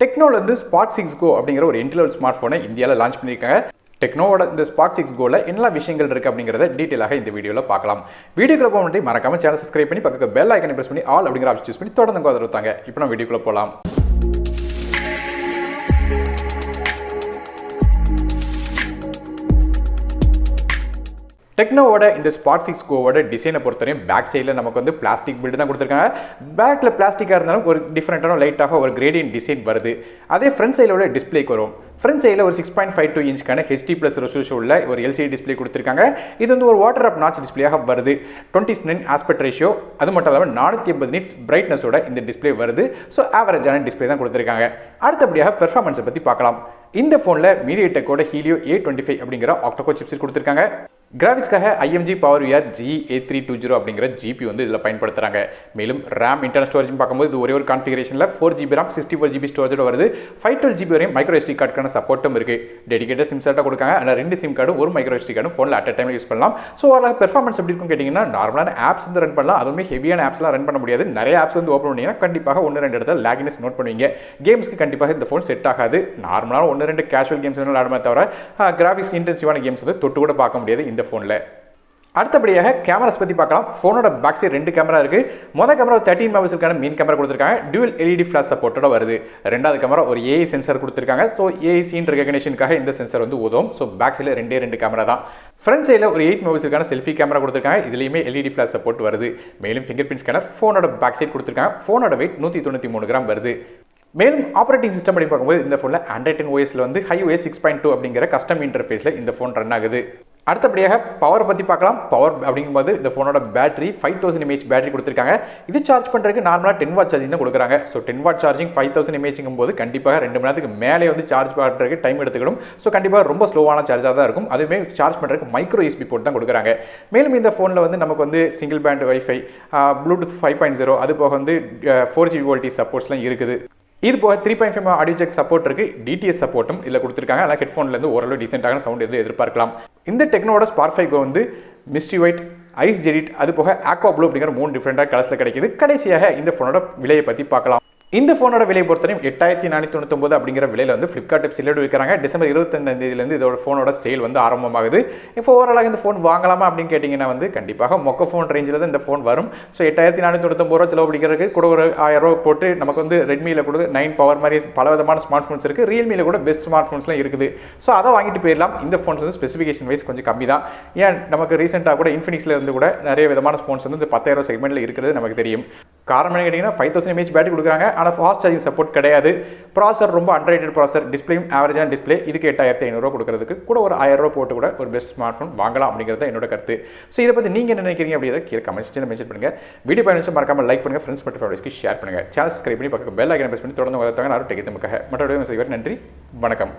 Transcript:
டெக்னோல இருந்து ஸ்பாட் 6 கோ அப்படிங்கிற ஒரு என்ட்ரி லெவல் ஸ்மார்ட் போனை இந்தியாவில் லான்ச் பண்ணியிருக்காங்க. டெக்னோவோட இந்த ஸ்பாட் 6 கோல என்ன விஷயங்கள் இருக்கு அப்படிங்கறத டீடைலாக இந்த வீடியோல பார்க்கலாம். வீடியோக்குள்ள போக முன்னாடி மறக்காம சேனல் சப்ஸ்கிரைப் பண்ணி பக்கத்துல பெல் ஐகானை பிரஸ் பண்ணி ஆல் அப்படிங்கிற ஆப்ஷன் சூஸ் பண்ணி தொடர்ந்து ஆதரவு தாங்க. இப்போ நம்ம வீடியோக்குள்ள போலாம். டெக்னோவோட இந்த ஸ்பாட் 6 கோவோட டிசைனை பொறுத்தவரையும் பேக் சைடில் நமக்கு வந்து பிளாஸ்டிக் பில்டு தான் கொடுத்துருக்காங்க. பேக்கில் பிளாஸ்டிக்காக இருந்தாலும் ஒரு டிஃப்ரெண்ட்டான லைட்டாக ஒரு கிரேடியன்ட் டிசைன் வருது. அதே ஃப்ரண்ட் சைடோட டிஸ்பிளேக்கு வரும். ஃப்ரண்ட் சைடில் ஒரு 6.52 இன்ச்க்கான HD+ ரெசல்யூஷன் உள்ள ஒரு LCD டிஸ்பிளே கொடுத்துருக்காங்க. இது வந்து ஒரு வாட்டர் அப் நாச் டிஸ்பிளேயாக வருது. 20:9 ஆஸ்பெக்ட் ரேஷியோ, அது மட்டும் இல்லாமல் 480 நிட்ஸ் பிரைட்னஸோட இந்த டிஸ்பிளே வருது. ஸோ ஆவரேஜான டிஸ்பிளே தான் கொடுத்துருக்காங்க. அடுத்தபடியாக பெர்ஃபார்மன்ஸை பற்றி பார்க்கலாம். இந்த ஃபோனில் மீடியாடெக்கோட ஹீலியோ A25 அப்படிங்கிற ஆக்டோகோர் சிப்செட் கொடுத்துருக்காங்க. கிராஃபிக்ஸ்க்காக IMG PowerVR GA320 அப்படிங்கிற GPU வந்து இதில் பயன்படுத்துகிறாங்க. மேலும் RAM இன்டர்னல் ஸ்டோரேஜ் பார்க்கும்போது இது ஒரே ஒரு கான்ஃபிகரேஷனில் 4GB RAM 64GB ஸ்டோரேஜோட வருது. 512GB வரையும் மைக்ரோ SD கார்டுக்கான சப்போர்ட்டும் இருக்குது. டெடிகேட்டட் சிம் கார்டாக கொடுக்காங்க. ஆனால் 2 சிம் கார்டும் ஒரு மைக்ரோ SD கார்டும் ஃபோனில் அட் டைமில் யூஸ் பண்ணலாம். ஸோ ஓரளவு பெர்ஃபார்மன்ஸ் எப்படி இருக்கும் கேட்டிங்கன்னா, நார்மலான ஆப்ஸ் வந்து ரன் பண்ணலாம். அதுவுமே ஹெவியான ஆப்ஸ்லாம் ரன் பண்ண முடியாது. நிறைய ஆப்ஸ் வந்து ஓப்பன் பண்ணிங்கன்னா கண்டிப்பாக 1-2 இடத்துல லேக்னஸ் நோட் பண்ணுவீங்க. கேம்ஸ்க்கு கண்டிப்பாக இந்த ஃபோன் செட் ஆகாது. நார்மலான 1-2 கேஷுவல் கேம்ஸ் விளையாடுமே தவிர கிராஃபிக்ஸ் இன்டென்சிவான கேம்ஸ் வந்து தொட்டு கூட பார்க்க முடியாது இந்த ஃபோனில். அடுத்தபடியாக கேமராஸ் பற்றி பார்க்கலாம். ஃபோனோட பேக் சைடு 2 கேமரா இருக்குது. மொதல் கேமரா 13 மெகாபிக்சலுக்கான மெயின் கேமரா கொடுத்துருக்காங்க. டியூவல் LED ஃபிளாஷ் சப்போர்ட்டோட வருது. ரெண்டாவது கேமரா ஒரு AI சென்சார் கொடுத்துருக்காங்க. ஸோ AI சீன் ரெகக்னேஷனுக்காக இந்த சென்சார் வந்து உதவும். ஸோ பேக் சைடில் 2 கேமரா தான். ஃப்ரண்ட் சைடில் ஒரு 8 மெகாபிக்சலுக்கான செல்ஃபி கேமரா கொடுத்துருக்காங்க. இதுலேயுமே LED ஃபிளாஷ் சப்போர்ட் வருது. மேலும் ஃபிங்கர் பிரிண்ட் ஸ்கேனர் ஃபோனோட பேக் சைடு கொடுத்துருக்காங்க. ஃபோனோட வெயிட் 193 கிராம் வருது. மேலும் ஆப்ரேட்டிங் சிஸ்டம் படி பார்க்கும்போது இந்த ஃபோனில் Android 10 OSல வந்து HiOS 6.2 அப்படிங்கிற கஸ்டம் இன்டர்ஃபேஸில் இந்த ஃபோன் ரன் ஆகுது. அடுத்தபடியாக பவர் பற்றி பார்க்கலாம். பவர் அப்படிங்கும்போது இந்த ஃபோனோட பேட்டரி 5000 mAh பேட்டரி கொடுத்துருக்காங்க. இது சார்ஜ் பண்ணுறதுக்கு நார்மலாக 10 வாட் சார்ஜிங் தான் கொடுக்குறாங்க. ஸோ 10 வாட் சார்ஜிங் 5000 mAhங்கும் போது கண்டிப்பாக 2 மணி நேரத்துக்கு மேலே வந்து சார்ஜ் பண்ணுறதுக்கு டைம் எடுத்துக்கணும். ஸோ கண்டிப்பாக ரொம்ப ஸ்லோவான சார்ஜாக தான் இருக்கும். அதுவுமே சார்ஜ் பண்ணுறதுக்கு மைக்ரோ USB போர்ட் தான் கொடுக்குறாங்க. மேலும் இந்த ஃபோனில் வந்து நமக்கு வந்து சிங்கிள் பேண்ட் வைஃபை, ப்ளூடூத் 5.0, அது போக வந்து 4GB வோல்டேஜ் சப்போர்ட்ஸ்லாம் இருக்குது. இது போக 3.5 ஆடியோ ஜாக் சப்போர்ட் இருக்கு. DTS சப்போர்ட்டும் இதில் கொடுத்துருக்காங்க. ஆனால் ஹெட்ஃபோன்லேருந்து ஓரளவு டீசென்ட்டான சவுண்ட் எதுவும் எதிர்பார்க்கலாம். இந்த டெக்னோட ஸ்பாட் 5 வந்து மிஸ்டி ஒயிட், ஐஸ் ஜெடிட், அது போக ஆக்வா ப்ளூ அப்படிங்கிற 3 டிஃப்ரெண்டான கலர்ஸில் கிடைக்குது. கடைசியாக இந்த ஃபோனோட விலையை பற்றி பார்க்கலாம். இந்த ஃபோனோட விலையை பொறுத்தவரையும் 8499 அப்படிங்கிற விலையில் வந்து ஃப்ளிப்கார்ட் வெப்சைட்ல விற்கிறாங்க. டிசம்பர் 25 இதோட ஃபோனோட சேல் வந்து ஆரம்பமாகுது. இப்போ ஓவராலாக இந்த ஃபோன் வாங்கலாமா அப்படின்னு கேட்டிங்கன்னா வந்து கண்டிப்பாக மொக்க ஃபோன் ரேஞ்சில் தான் இந்த ஃபோன் வரும். ஸோ 8499 ரூபா செலவு பிடிக்கிறதுக்கு கூட ஒரு 1000 ரூபா போட்டு நமக்கு வந்து ரெட்மியில் கூட 9 பவர் மாதிரி பல விதமான ஸ்மார்ட் ஃபோன்ஸ் இருக்குது. ரியல்மியில் கூட பெஸ்ட் ஸ்மார்ட் ஃபோன்ஸ்லாம் இருக்குது. ஸோ அதை வாங்கிட்டு போயிடலாம். இந்த ஃபோன்ஸ் வந்து ஸ்பெசிஃபிகேஷன் வைஸ் கொஞ்சம் கம்மி தான். ஏன் நமக்கு ரீசெண்டாக கூட இன்ஃபினிக்ஸில் இருந்து கூட நிறைய விதமான ஃபோன்ஸ் வந்து இந்த 10,000 செக்மெண்ட்டில் இருக்கிறது நமக்கு தெரியும். காரணம் என்ன கேட்டிங்கன்னா 5000 mAh பேட்டரி கொடுக்குறாங்க. ஆனால் ஃபாஸ்ட் சார்ஜிங் சப்போர்ட் கிடையாது. ப்ராசர் ரொம்ப அன்ரேட்டட் ப்ராசர். டிஸ்பிளேயும் ஆவரேஜான டிஸ்பிளே. இதுக்கு 8500 கொடுக்குறதுக்கு கூட ஒரு 1000 ரூபா போட்டு கூட ஒரு பெஸ்ட் ஸ்மார்ட் ஃபோன் வாங்கலாம் அப்படிங்கிறது என்னோட கருத்து. ஸோ இதை பற்றி நீங்கள் என்ன நினைக்கிறீங்க அப்படிங்கிறத கீழே கமெண்ட்ஸ் மென்ஷன் பண்ணுங்கள். வீடியோ பயணிச்சு மறக்காம லைக் பண்ணுங்கள். ஃப்ரெண்ட்ஸ் மற்றும் ஃபேமிலிஸ்க்கு ஷேர் பண்ணுங்கள். சேனல் சப்ஸ்கிரைப் பண்ணி பக்கத்து பெல் ஐகானை பிரஸ் பண்ணி தொடர்ந்து உதவுங்க. நான் டெக் நமக்காக மற்றொரு நன்றி, வணக்கம்.